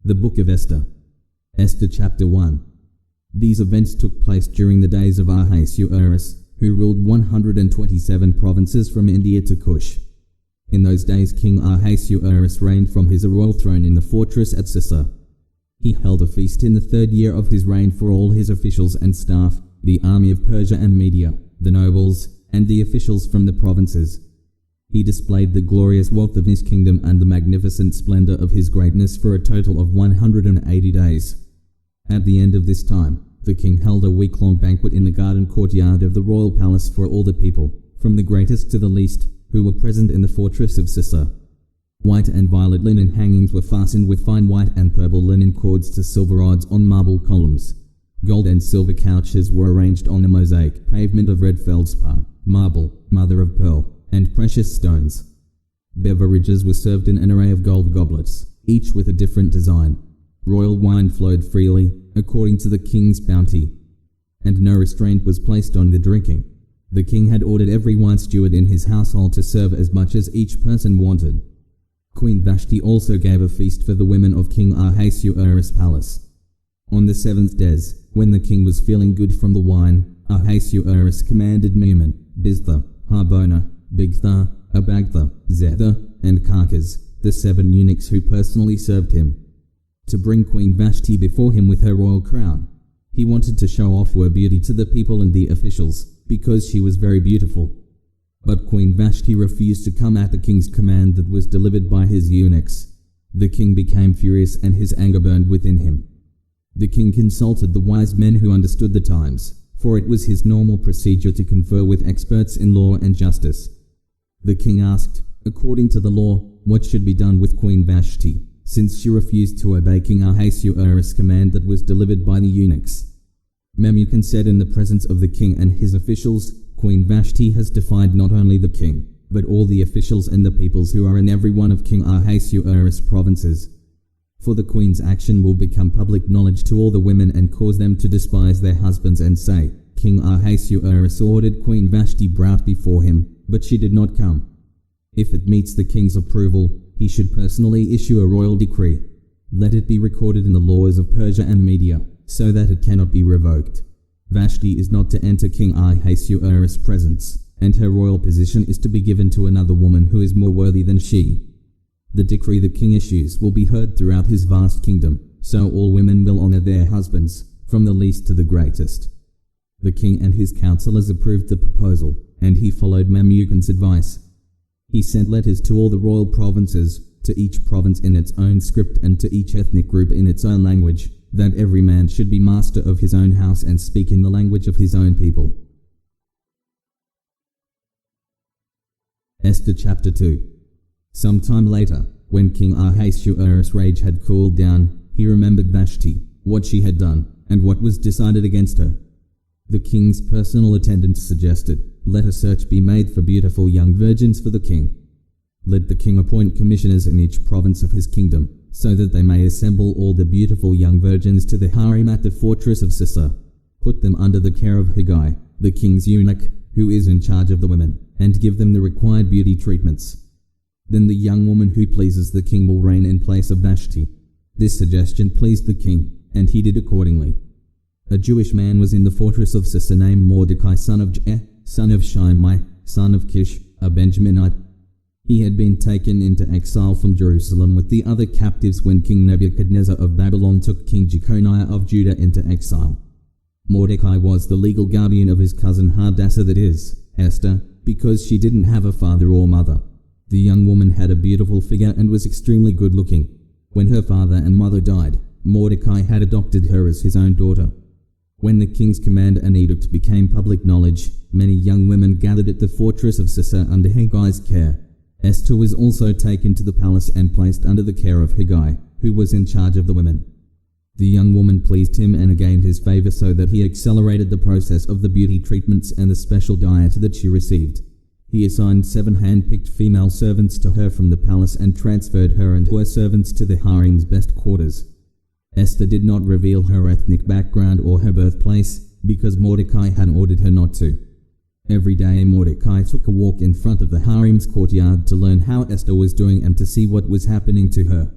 The Book of Esther. Esther Chapter 1. These events took place during the days of Ahasuerus, who ruled 127 provinces from India to Cush. In those days King Ahasuerus reigned from his royal throne in the fortress at Susa. He held a feast in the 3rd year of his reign for all his officials and staff, the army of Persia and Media, the nobles, and the officials from the provinces. He displayed the glorious wealth of his kingdom and the magnificent splendor of his greatness for a total of 180 days. At the end of this time, the king held a week-long banquet in the garden courtyard of the royal palace for all the people, from the greatest to the least, who were present in the fortress of Susa. White and violet linen hangings were fastened with fine white and purple linen cords to silver rods on marble columns. Gold and silver couches were arranged on a mosaic pavement of red feldspar, marble, mother of pearl, and precious stones. Beverages were served in an array of gold goblets, each with a different design. Royal wine flowed freely, according to the king's bounty, and no restraint was placed on the drinking. The king had ordered every wine steward in his household to serve as much as each person wanted. Queen Vashti also gave a feast for the women of King Ahasuerus' palace. On the 7th day, when the king was feeling good from the wine, Ahasuerus commanded Memucan, Biztha, Harbona, Bigtha, Abagtha, Zethar, and Carcas, the 7 eunuchs who personally served him, to bring Queen Vashti before him with her royal crown. He wanted to show off her beauty to the people and the officials, because she was very beautiful. But Queen Vashti refused to come at the king's command that was delivered by his eunuchs. The king became furious and his anger burned within him. The king consulted the wise men who understood the times, for it was his normal procedure to confer with experts in law and justice. The king asked, according to the law, what should be done with Queen Vashti, since she refused to obey King Ahasuerus' command that was delivered by the eunuchs. Memucan said in the presence of the king and his officials, Queen Vashti has defied not only the king, but all the officials and the peoples who are in every one of King Ahasuerus' provinces. For the queen's action will become public knowledge to all the women and cause them to despise their husbands and say, King Ahasuerus ordered Queen Vashti brought before him, but she did not come. If it meets the king's approval, he should personally issue a royal decree. Let it be recorded in the laws of Persia and Media, so that it cannot be revoked. Vashti is not to enter King Ahasuerus' presence, and her royal position is to be given to another woman who is more worthy than she. The decree the king issues will be heard throughout his vast kingdom, so all women will honor their husbands, from the least to the greatest. The king and his counselors approved the proposal, and he followed Memucan's advice. He sent letters to all the royal provinces, to each province in its own script and to each ethnic group in its own language, that every man should be master of his own house and speak in the language of his own people. Esther Chapter 2. Some time later, when King Ahasuerus' rage had cooled down, he remembered Vashti, what she had done, and what was decided against her. The king's personal attendant suggested, let a search be made for beautiful young virgins for the king. Let the king appoint commissioners in each province of his kingdom, so that they may assemble all the beautiful young virgins to the harem at the fortress of Susa. Put them under the care of Haggai, the king's eunuch, who is in charge of the women, and give them the required beauty treatments. Then the young woman who pleases the king will reign in place of Vashti. This suggestion pleased the king, and he did accordingly. A Jewish man was in the fortress of Susa named Mordecai, son of Jair, son of Shimei, son of Kish, a Benjaminite. He had been taken into exile from Jerusalem with the other captives when King Nebuchadnezzar of Babylon took King Jeconiah of Judah into exile. Mordecai was the legal guardian of his cousin Hadassah, that is, Esther, because she didn't have a father or mother. The young woman had a beautiful figure and was extremely good-looking. When her father and mother died, Mordecai had adopted her as his own daughter. When the king's command and edict became public knowledge, many young women gathered at the fortress of Susa under Haggai's care. Esther was also taken to the palace and placed under the care of Haggai, who was in charge of the women. The young woman pleased him and gained his favor so that he accelerated the process of the beauty treatments and the special diet that she received. He assigned 7 hand-picked female servants to her from the palace and transferred her and her servants to the harem's best quarters. Esther did not reveal her ethnic background or her birthplace, because Mordecai had ordered her not to. Every day Mordecai took a walk in front of the harem's courtyard to learn how Esther was doing and to see what was happening to her.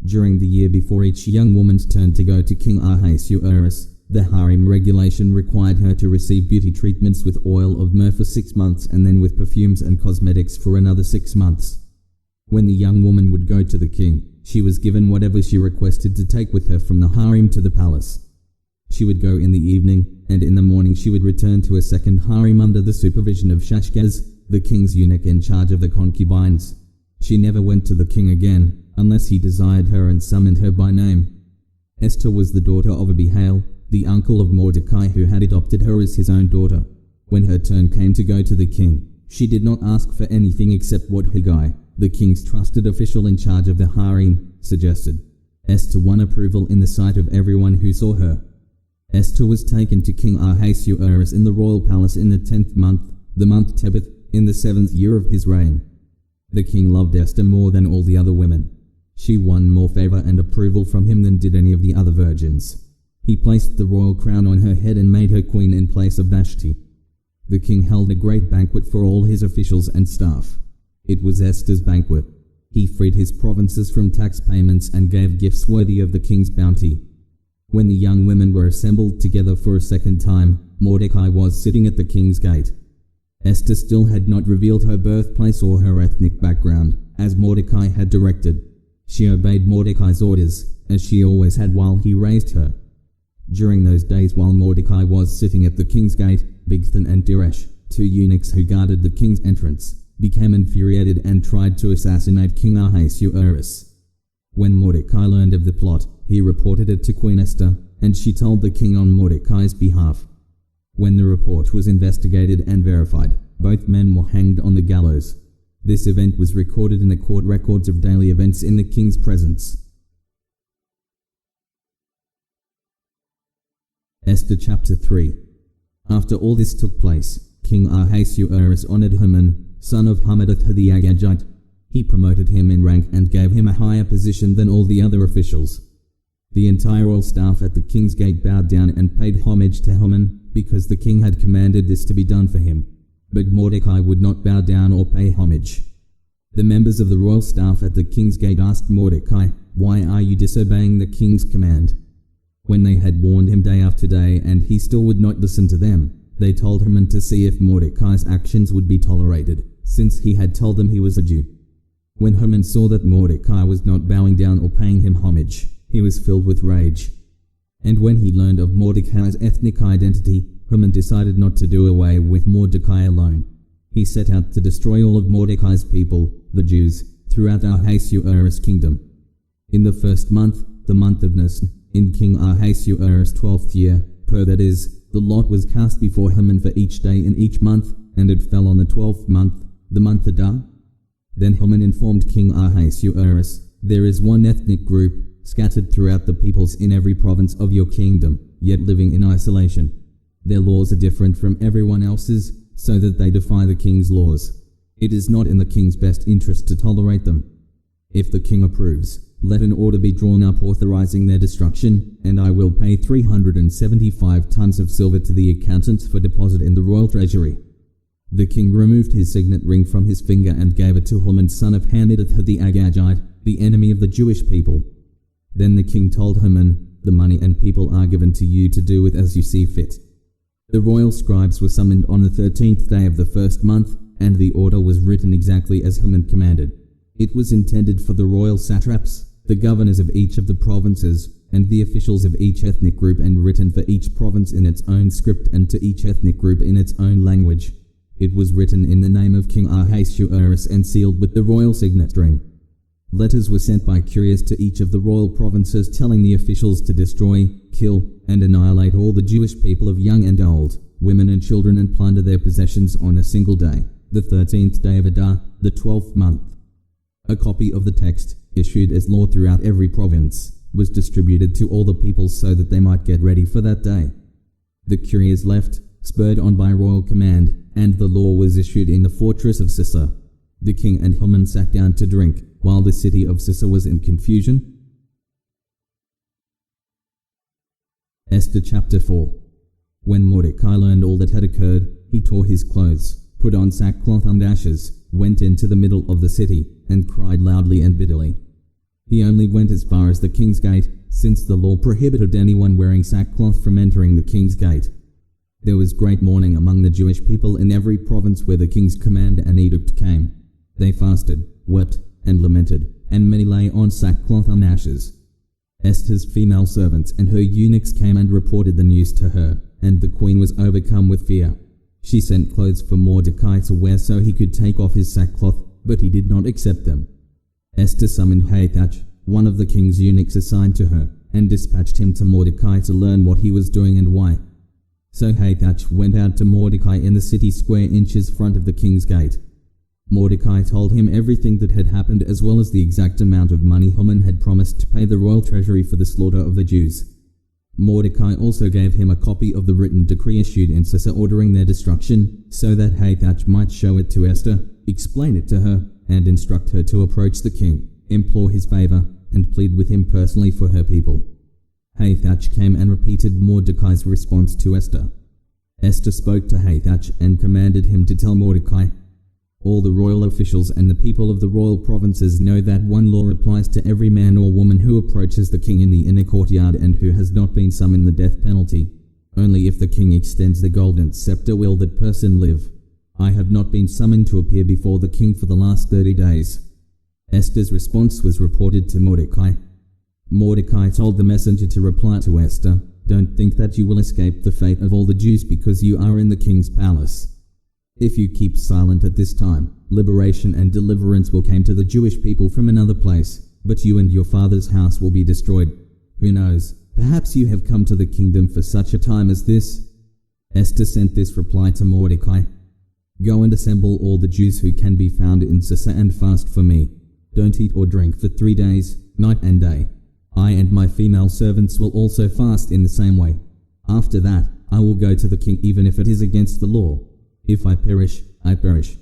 During the year before each young woman's turn to go to King Ahasuerus, the harem regulation required her to receive beauty treatments with oil of myrrh for 6 months and then with perfumes and cosmetics for another 6 months. When the young woman would go to the king, she was given whatever she requested to take with her from the harem to the palace. She would go in the evening, and in the morning she would return to a second harem under the supervision of Shashgaz, the king's eunuch in charge of the concubines. She never went to the king again, unless he desired her and summoned her by name. Esther was the daughter of Abihail, the uncle of Mordecai, who had adopted her as his own daughter. When her turn came to go to the king, she did not ask for anything except what Haggai, the king's trusted official in charge of the harem, suggested. Esther won approval in the sight of everyone who saw her. Esther was taken to King Ahasuerus in the royal palace in the 10th month, the month Tebeth, in the 7th year of his reign. The king loved Esther more than all the other women. She won more favor and approval from him than did any of the other virgins. He placed the royal crown on her head and made her queen in place of Vashti. The king held a great banquet for all his officials and staff. It was Esther's banquet. He freed his provinces from tax payments and gave gifts worthy of the king's bounty. When the young women were assembled together for a second time, Mordecai was sitting at the king's gate. Esther still had not revealed her birthplace or her ethnic background, as Mordecai had directed. She obeyed Mordecai's orders, as she always had while he raised her. During those days while Mordecai was sitting at the king's gate, Bigthan and Teresh, 2 eunuchs who guarded the king's entrance, became infuriated and tried to assassinate King Ahasuerus. When Mordecai learned of the plot, he reported it to Queen Esther, and she told the king on Mordecai's behalf. When the report was investigated and verified, both men were hanged on the gallows. This event was recorded in the court records of daily events in the king's presence. Esther Chapter 3. After all this took place, King Ahasuerus honored Haman, son of Hammedatha the Agagite. He promoted him in rank and gave him a higher position than all the other officials. The entire royal staff at the king's gate bowed down and paid homage to Haman, because the king had commanded this to be done for him. But Mordecai would not bow down or pay homage. The members of the royal staff at the king's gate asked Mordecai, "Why are you disobeying the king's command?" When they had warned him day after day and he still would not listen to them, they told Haman to see if Mordecai's actions would be tolerated, since he had told them he was a Jew. When Haman saw that Mordecai was not bowing down or paying him homage, he was filled with rage. And when he learned of Mordecai's ethnic identity, Haman decided not to do away with Mordecai alone. He set out to destroy all of Mordecai's people, the Jews, throughout Ahasuerus' kingdom. In the 1st month, the month of Nisan, in King Ahasuerus' 12th year, that is, the lot was cast before Haman for each day in each month, and it fell on the 12th month, the month Adar. Then Haman informed King Ahasuerus, "There is one ethnic group, scattered throughout the peoples in every province of your kingdom, yet living in isolation. Their laws are different from everyone else's, so that they defy the king's laws. It is not in the king's best interest to tolerate them. If the king approves, let an order be drawn up authorizing their destruction, and I will pay 375 tons of silver to the accountants for deposit in the royal treasury." The king removed his signet ring from his finger and gave it to Haman, son of Hammedatha the Agagite, the enemy of the Jewish people. Then the king told Haman, "The money and people are given to you to do with as you see fit." The royal scribes were summoned on the 13th day of the 1st month, and the order was written exactly as Haman commanded. It was intended for the royal satraps, the governors of each of the provinces, and the officials of each ethnic group, and written for each province in its own script and to each ethnic group in its own language. It was written in the name of King Ahasuerus and sealed with the royal signet ring. Letters were sent by couriers to each of the royal provinces telling the officials to destroy, kill, and annihilate all the Jewish people of young and old, women and children, and plunder their possessions on a single day, the 13th day of Adar, the 12th month. A copy of the text, issued as law throughout every province, was distributed to all the peoples so that they might get ready for that day. The couriers left, spurred on by royal command, and the law was issued in the fortress of Susa. The king and Haman sat down to drink, while the city of Susa was in confusion. Esther Chapter 4. When Mordecai learned all that had occurred, he tore his clothes, put on sackcloth and ashes, went into the middle of the city, and cried loudly and bitterly. He only went as far as the king's gate, since the law prohibited anyone wearing sackcloth from entering the king's gate. There was great mourning among the Jewish people in every province where the king's command and edict came. They fasted, wept, and lamented, and many lay on sackcloth and ashes. Esther's female servants and her eunuchs came and reported the news to her, and the queen was overcome with fear. She sent clothes for Mordecai to wear so he could take off his sackcloth, but he did not accept them. Esther summoned Hathach, one of the king's eunuchs assigned to her, and dispatched him to Mordecai to learn what he was doing and why. So Hathach went out to Mordecai in the city square inches front of the king's gate. Mordecai told him everything that had happened as well as the exact amount of money Haman had promised to pay the royal treasury for the slaughter of the Jews. Mordecai also gave him a copy of the written decree issued in Susa ordering their destruction, so that Hathach might show it to Esther, explain it to her, and instruct her to approach the king, implore his favor, and plead with him personally for her people. Hathach came and repeated Mordecai's response to Esther. Esther spoke to Hathach and commanded him to tell Mordecai, "All the royal officials and the people of the royal provinces know that one law applies to every man or woman who approaches the king in the inner courtyard and who has not been summoned the death penalty. Only if the king extends the golden scepter will that person live. I have not been summoned to appear before the king for the last 30 days. Esther's response was reported to Mordecai. Mordecai told the messenger to reply to Esther, "Don't think that you will escape the fate of all the Jews because you are in the king's palace. If you keep silent at this time, liberation and deliverance will come to the Jewish people from another place, but you and your father's house will be destroyed. Who knows, perhaps you have come to the kingdom for such a time as this?" Esther sent this reply to Mordecai, "Go and assemble all the Jews who can be found in Susa and fast for me. Don't eat or drink for 3 days, night and day. I and my female servants will also fast in the same way. After that, I will go to the king even if it is against the law. If I perish, I perish."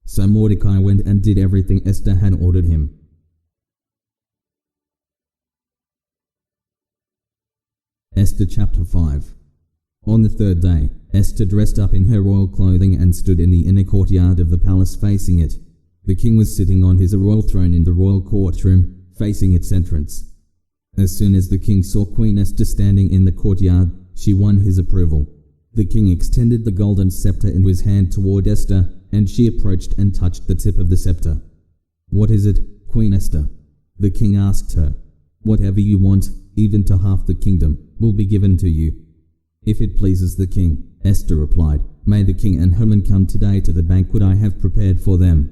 So Mordecai went and did everything Esther had ordered him. Esther Chapter 5. On the third day, Esther dressed up in her royal clothing and stood in the inner courtyard of the palace facing it. The king was sitting on his royal throne in the royal courtroom, facing its entrance. As soon as the king saw Queen Esther standing in the courtyard, she won his approval. The king extended the golden scepter in his hand toward Esther, and she approached and touched the tip of the scepter. "What is it, Queen Esther?" the king asked her. "Whatever you want, even to half the kingdom, will be given to you." "If it pleases the king," Esther replied, "may the king and Haman come today to the banquet I have prepared for them."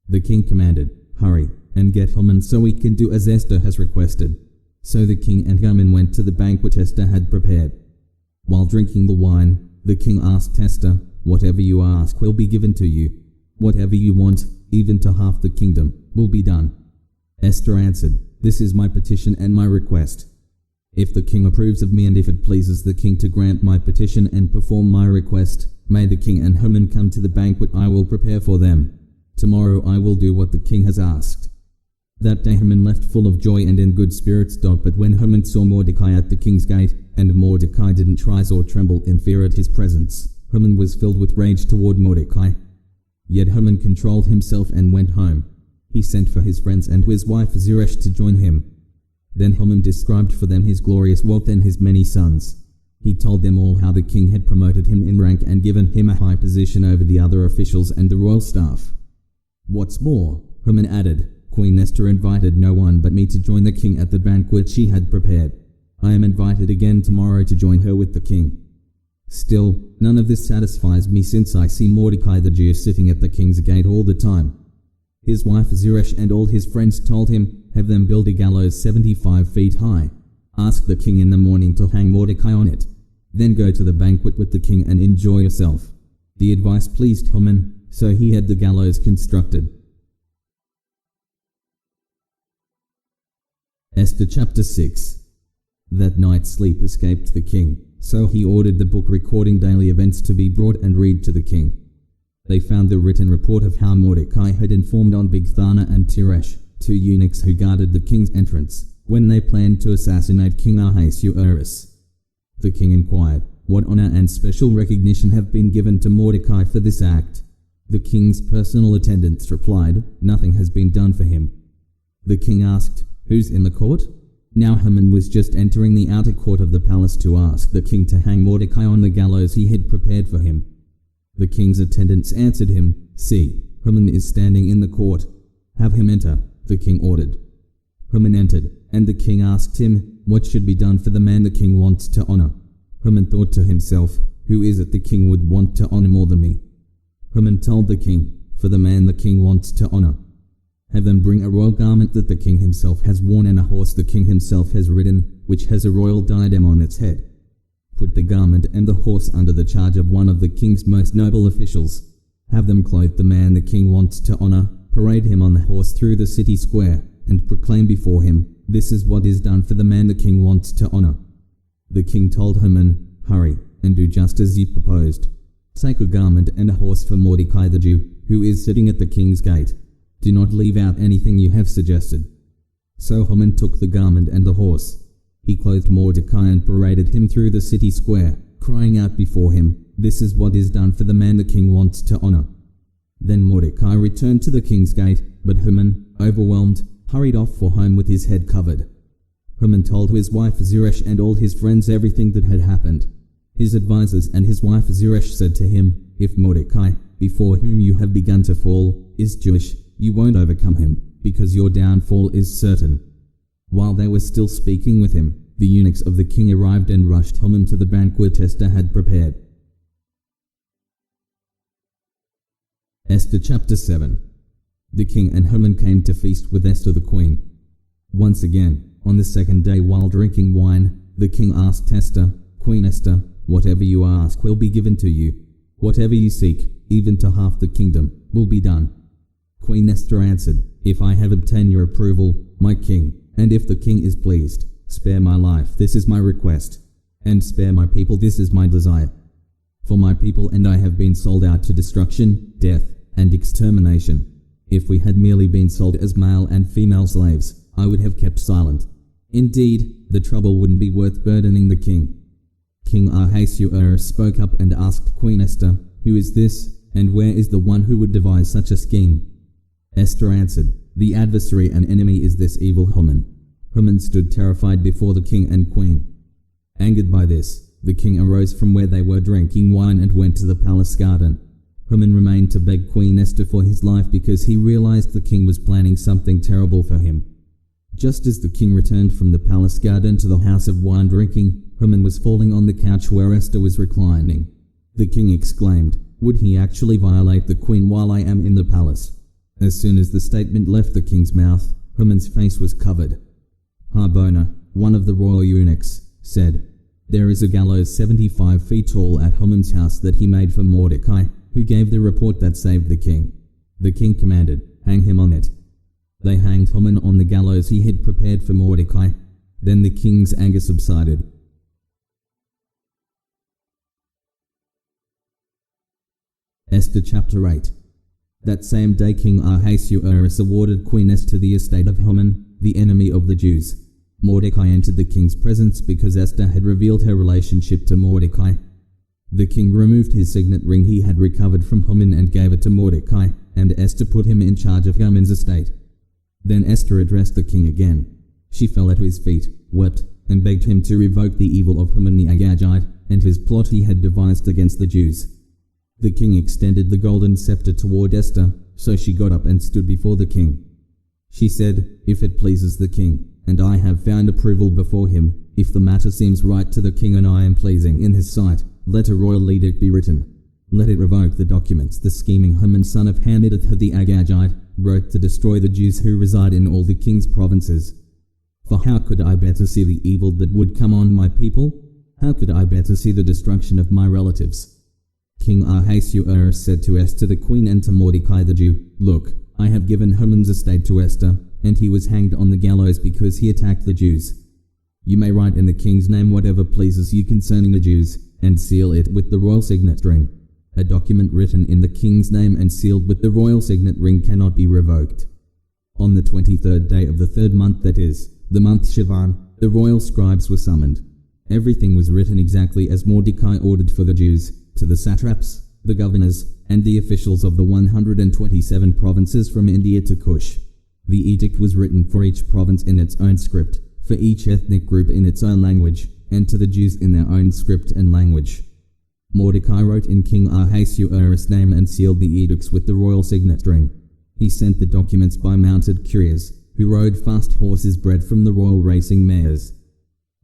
The king commanded, "Hurry, and get Haman so we can do as Esther has requested." So the king and Haman went to the banquet Esther had prepared. While drinking the wine, the king asked Esther, "Whatever you ask will be given to you. Whatever you want, even to half the kingdom, will be done." Esther answered, "This is my petition and my request. If the king approves of me and if it pleases the king to grant my petition and perform my request, may the king and Haman come to the banquet I will prepare for them. Tomorrow I will do what the king has asked." That day Haman left full of joy and in good spirits. But when Haman saw Mordecai at the king's gate, and Mordecai didn't rise or tremble in fear at his presence, Haman was filled with rage toward Mordecai. Yet Haman controlled himself and went home. He sent for his friends and his wife Zeresh to join him. Then Haman described for them his glorious wealth and his many sons. He told them all how the king had promoted him in rank and given him a high position over the other officials and the royal staff. "What's more," Haman added, "Queen Esther invited no one but me to join the king at the banquet she had prepared. I am invited again tomorrow to join her with the king. Still, none of this satisfies me since I see Mordecai the Jew sitting at the king's gate all the time." His wife Zeresh and all his friends told him, "Have them build a gallows 75 feet high. Ask the king in the morning to hang Mordecai on it. Then go to the banquet with the king and enjoy yourself." The advice pleased Haman, so he had the gallows constructed. Esther Chapter 6. That night sleep escaped the king, so he ordered the book recording daily events to be brought and read to the king. They found the written report of how Mordecai had informed on Bigthana and Teresh, 2 eunuchs who guarded the king's entrance, when they planned to assassinate King Ahasuerus. The king inquired, "What honor and special recognition have been given to Mordecai for this act?" The king's personal attendants replied, "Nothing has been done for him." The king asked, "Who's in the court?" Now Haman was just entering the outer court of the palace to ask the king to hang Mordecai on the gallows he had prepared for him. The king's attendants answered him, "See, Haman is standing in the court. Have him enter," the king ordered. Haman entered, and the king asked him, "What should be done for the man the king wants to honor?" Haman thought to himself, "Who is it the king would want to honor more than me?" Haman told the king, "For the man the king wants to honor, have them bring a royal garment that the king himself has worn and a horse the king himself has ridden, which has a royal diadem on its head. Put the garment and the horse under the charge of one of the king's most noble officials. Have them clothe the man the king wants to honor, parade him on the horse through the city square, and proclaim before him, 'This is what is done for the man the king wants to honor.'" The king told Haman, "Hurry, and do just as you proposed. Take a garment and a horse for Mordecai the Jew, who is sitting at the king's gate. Do not leave out anything you have suggested." So Haman took the garment and the horse. He clothed Mordecai and paraded him through the city square, crying out before him, "This is what is done for the man the king wants to honor." Then Mordecai returned to the king's gate, but Haman, overwhelmed, hurried off for home with his head covered. Haman told his wife Zeresh and all his friends everything that had happened. His advisers and his wife Zeresh said to him, "If Mordecai, before whom you have begun to fall, is Jewish, you won't overcome him, because your downfall is certain." While they were still speaking with him, the eunuchs of the king arrived and rushed Haman to the banquet Esther had prepared. Esther Chapter 7. The king and Haman came to feast with Esther the queen. Once again, on the second day while drinking wine, the king asked Esther, "Queen Esther, whatever you ask will be given to you. Whatever you seek, even to half the kingdom, will be done." Queen Esther answered, "If I have obtained your approval, my king, and if the king is pleased, spare my life, this is my request, and spare my people, this is my desire. For my people and I have been sold out to destruction, death, and extermination. If we had merely been sold as male and female slaves, I would have kept silent. Indeed, the trouble wouldn't be worth burdening the king." King Ahasuerus spoke up and asked Queen Esther, "Who is this, and where is the one who would devise such a scheme?" Esther answered, "The adversary and enemy is this evil Haman." Haman stood terrified before the king and queen. Angered by this, the king arose from where they were drinking wine and went to the palace garden. Haman remained to beg Queen Esther for his life because he realized the king was planning something terrible for him. Just as the king returned from the palace garden to the house of wine drinking, Haman was falling on the couch where Esther was reclining. The king exclaimed, "Would he actually violate the queen while I am in the palace?" As soon as the statement left the king's mouth, Haman's face was covered. Harbona, one of the royal eunuchs, said, "There is a gallows 75 feet tall at Haman's house that he made for Mordecai, who gave the report that saved the king." The king commanded, "Hang him on it." They hanged Haman on the gallows he had prepared for Mordecai. Then the king's anger subsided. Esther Chapter 8. That same day King Ahasuerus awarded Queen Esther the estate of Haman, the enemy of the Jews. Mordecai entered the king's presence because Esther had revealed her relationship to Mordecai. The king removed his signet ring he had recovered from Haman and gave it to Mordecai, and Esther put him in charge of Haman's estate. Then Esther addressed the king again. She fell at his feet, wept, and begged him to revoke the evil of Haman the Agagite, and his plot he had devised against the Jews. The king extended the golden scepter toward Esther, so she got up and stood before the king. She said, "If it pleases the king, and I have found approval before him, if the matter seems right to the king and I am pleasing in his sight, let a royal edict be written. Let it revoke the documents the scheming Haman son of Hammedatha the Agagite wrote to destroy the Jews who reside in all the king's provinces. For how could I bear to see the evil that would come on my people? How could I bear to see the destruction of my relatives?" King Ahasuerus said to Esther the queen and to Mordecai the Jew, "Look, I have given Haman's estate to Esther, and he was hanged on the gallows because he attacked the Jews. You may write in the king's name whatever pleases you concerning the Jews, and seal it with the royal signet ring. A document written in the king's name and sealed with the royal signet ring cannot be revoked." On the 23rd day of the third month, that is, the month Shivan, the royal scribes were summoned. Everything was written exactly as Mordecai ordered for the Jews, to the satraps, the governors, and the officials of the 127 provinces from India to Cush. The edict was written for each province in its own script, for each ethnic group in its own language, and to the Jews in their own script and language. Mordecai wrote in King Ahasuerus' name and sealed the edicts with the royal signet ring. He sent the documents by mounted couriers, who rode fast horses bred from the royal racing mares.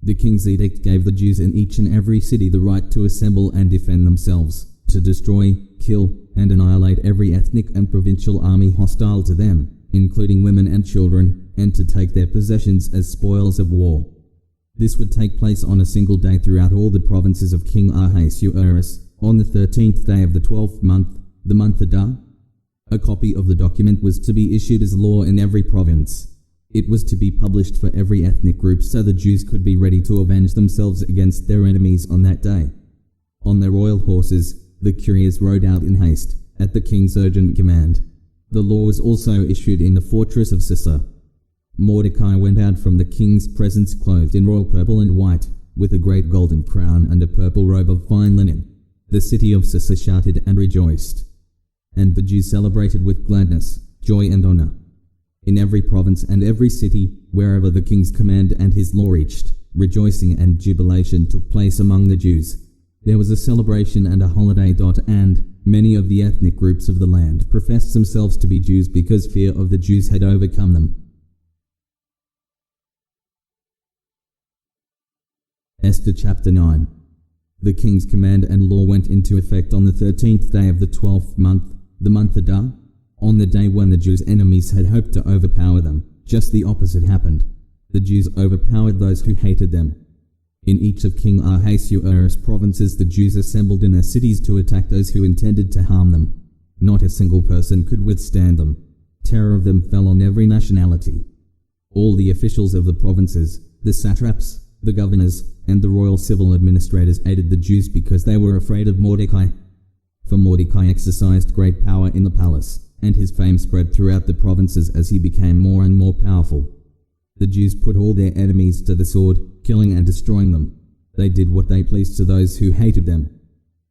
The king's edict gave the Jews in each and every city the right to assemble and defend themselves, to destroy, kill, and annihilate every ethnic and provincial army hostile to them, including women and children, and to take their possessions as spoils of war. This would take place on a single day throughout all the provinces of King Ahasuerus, on the 13th day of the 12th month, the month Adar. A copy of the document was to be issued as law in every province. It was to be published for every ethnic group so the Jews could be ready to avenge themselves against their enemies on that day. On their royal horses, the couriers rode out in haste, at the king's urgent command. The law was also issued in the fortress of Susa. Mordecai went out from the king's presence clothed in royal purple and white, with a great golden crown and a purple robe of fine linen. The city of Susa shouted and rejoiced. And the Jews celebrated with gladness, joy and honor. In every province and every city, wherever the king's command and his law reached, rejoicing and jubilation took place among the Jews. There was a celebration and a holiday. And many of the ethnic groups of the land professed themselves to be Jews because fear of the Jews had overcome them. Esther Chapter 9. The king's command and law went into effect on the 13th day of the 12th month, the month Adar. On the day when the Jews' enemies had hoped to overpower them, just the opposite happened. The Jews overpowered those who hated them. In each of King Ahasuerus' provinces the Jews assembled in their cities to attack those who intended to harm them. Not a single person could withstand them. Terror of them fell on every nationality. All the officials of the provinces, the satraps, the governors, and the royal civil administrators aided the Jews because they were afraid of Mordecai. For Mordecai exercised great power in the palace, and his fame spread throughout the provinces as he became more and more powerful. The Jews put all their enemies to the sword, killing and destroying them. They did what they pleased to those who hated them.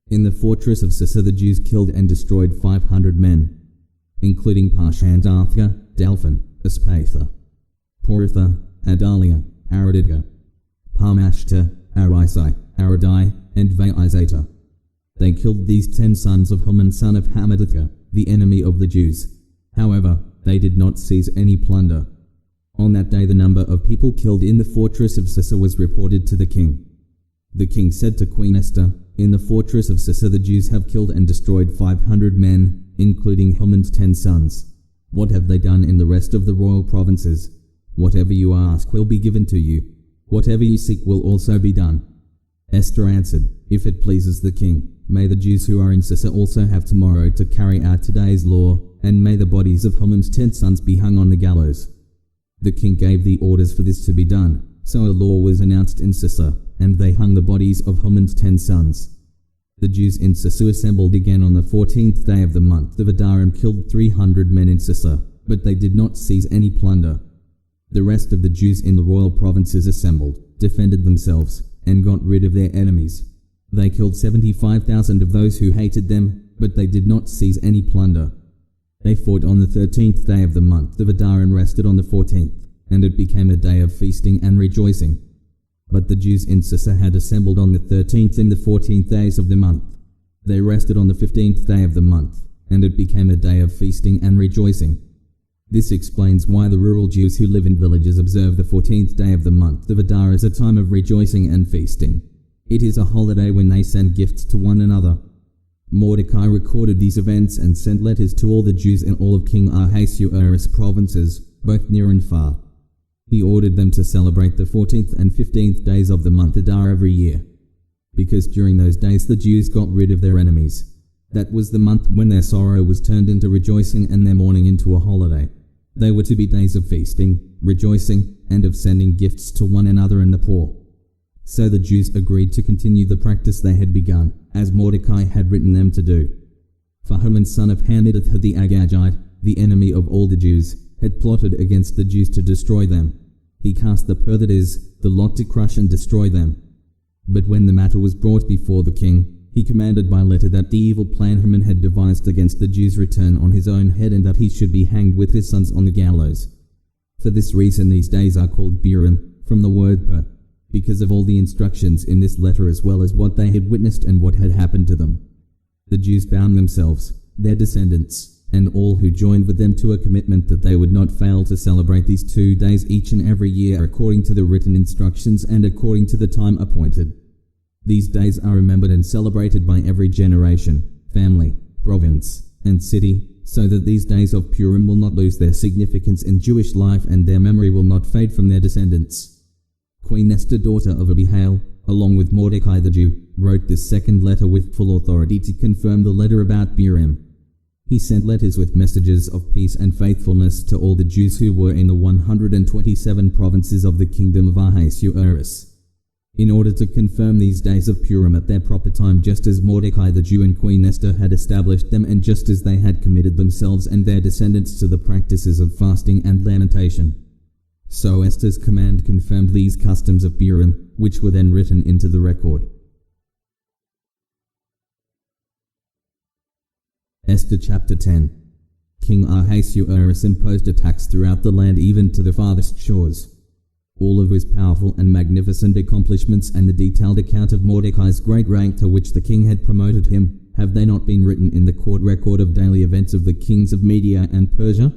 In the fortress of Susa the Jews killed and destroyed 500 men, including Parshandatha, Dalphon, Aspatha, Poratha, Adalia, Aradidga, Parmashta, Arisai, Aradai, and Vaizata. They killed these 10 sons of Haman son of Hammedatha, the enemy of the Jews. However, they did not seize any plunder. On that day the number of people killed in the fortress of Susa was reported to the king. The king said to Queen Esther, "In the fortress of Susa the Jews have killed and destroyed 500 men, including Haman's 10 sons. What have they done in the rest of the royal provinces? Whatever you ask will be given to you. Whatever you seek will also be done." Esther answered, "If it pleases the king, may the Jews who are in Susa also have tomorrow to carry out today's law, and may the bodies of Haman's 10 sons be hung on the gallows." The king gave the orders for this to be done, so a law was announced in Susa, and they hung the bodies of Haman's 10 sons. The Jews in Susa assembled again on the 14th day of the month of Adar and killed 300 men in Susa, but they did not seize any plunder. The rest of the Jews in the royal provinces assembled, defended themselves, and got rid of their enemies. They killed 75,000 of those who hated them, but they did not seize any plunder. They fought on the 13th day of the month of Adar and rested on the 14th, and it became a day of feasting and rejoicing. But the Jews in Susa had assembled on the 13th and the 14th days of the month. They rested on the 15th day of the month, and it became a day of feasting and rejoicing. This explains why the rural Jews who live in villages observe the 14th day of the month of Adar as a time of rejoicing and feasting. It is a holiday when they send gifts to one another. Mordecai recorded these events and sent letters to all the Jews in all of King Ahasuerus' provinces, both near and far. He ordered them to celebrate the 14th and 15th days of the month Adar every year, because during those days the Jews got rid of their enemies. That was the month when their sorrow was turned into rejoicing and their mourning into a holiday. They were to be days of feasting, rejoicing, and of sending gifts to one another and the poor. So the Jews agreed to continue the practice they had begun, as Mordecai had written them to do. For Haman son of Hammedatha the Agagite, the enemy of all the Jews, had plotted against the Jews to destroy them. He cast the pur, that is, the lot, to crush and destroy them. But when the matter was brought before the king, he commanded by letter that the evil plan Haman had devised against the Jews return on his own head, and that he should be hanged with his sons on the gallows. For this reason these days are called Purim, from the word pur, because of all the instructions in this letter as well as what they had witnessed and what had happened to them. The Jews bound themselves, their descendants, and all who joined with them to a commitment that they would not fail to celebrate these 2 days each and every year according to the written instructions and according to the time appointed. These days are remembered and celebrated by every generation, family, province, and city, so that these days of Purim will not lose their significance in Jewish life and their memory will not fade from their descendants. Queen Esther, daughter of Abihail, along with Mordecai the Jew, wrote this second letter with full authority to confirm the letter about Purim. He sent letters with messages of peace and faithfulness to all the Jews who were in the 127 provinces of the kingdom of Ahasuerus, in order to confirm these days of Purim at their proper time, just as Mordecai the Jew and Queen Esther had established them, and just as they had committed themselves and their descendants to the practices of fasting and lamentation. So Esther's command confirmed these customs of Purim, which were then written into the record. Esther Chapter 10. King Ahasuerus imposed a tax throughout the land, even to the farthest shores. All of his powerful and magnificent accomplishments and the detailed account of Mordecai's great rank to which the king had promoted him, have they not been written in the court record of daily events of the kings of Media and Persia?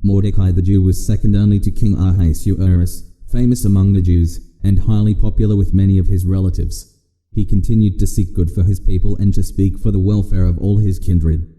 Mordecai the Jew was second only to King Ahasuerus, famous among the Jews, and highly popular with many of his relatives. He continued to seek good for his people and to speak for the welfare of all his kindred.